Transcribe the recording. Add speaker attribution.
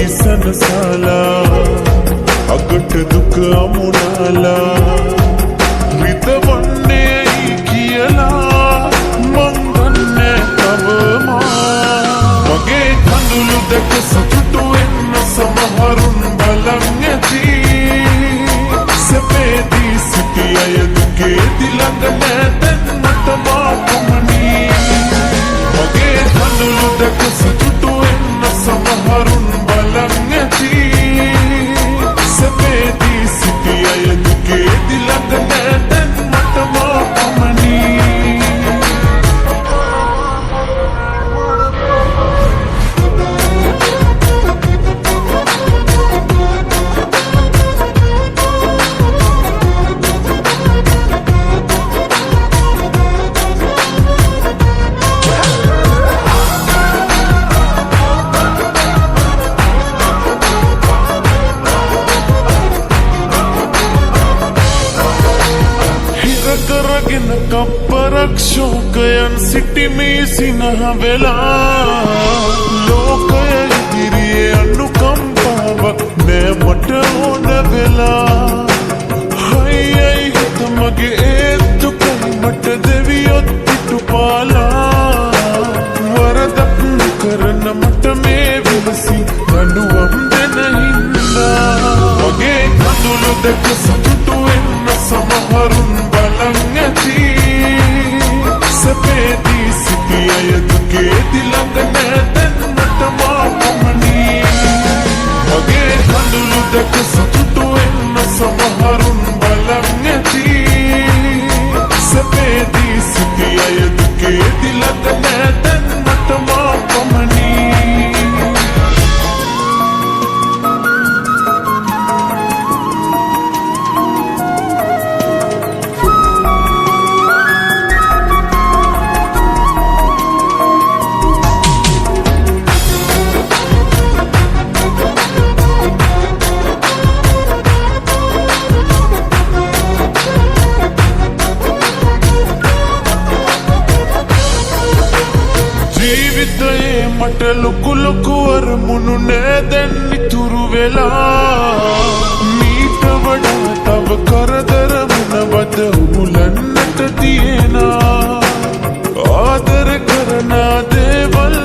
Speaker 1: සනසලා අගට දුක අමුණලා විතවන්නේයි කියලා මං දන්නේ තවම මගේ කඳුළු දැක සතුටු වෙන්න සමහරුන් බලන් ඇති සැපේදී සිටි අය දුකේදී ළඟ නෑ දැන් මට මාපමණී මගේ කඳුළු දැක සතුටු වෙන්න සමහරුන් බලන් ඇති සැපේදී සිටි අය දුකේදී ළඟ නෑ දැන් මට මාපමණී කරගෙන කප්පරක් ශෝකයන් සිටිමේ සිනහ වෙලා ලෝකය ඉදිරියේ අනුකම්පාවක් නෑ මට ඕන වෙලා හයියි හිත මගේ ඒත්තු කයි මට දෙවියොත් පිටුපාලා වරදක් කරන මට මේ විමසි දඬුවම් දෙන හින්දා මගේ කඳුළු දැක සතුටු වෙන්න සමහරුන් සැපේදී සිටි අය දුකේදී ළඟ නෑ දැන් මට මාපමණී මගේ කඳුළු දැක සතුටු වෙන්න සමහරුන් බලන් ඇති සැපේදී සිටි අය දුකේදී ළඟ නෑ දැන් මට මාපමණී ජීවිතයේ මට ලොකු ලොකු අරමුණු නෑ දැන් ඉතුරු වෙලා මීට වඩා තව කරදර මොනවද උමුලන්නට තියෙනා ආදර කරන දේවල්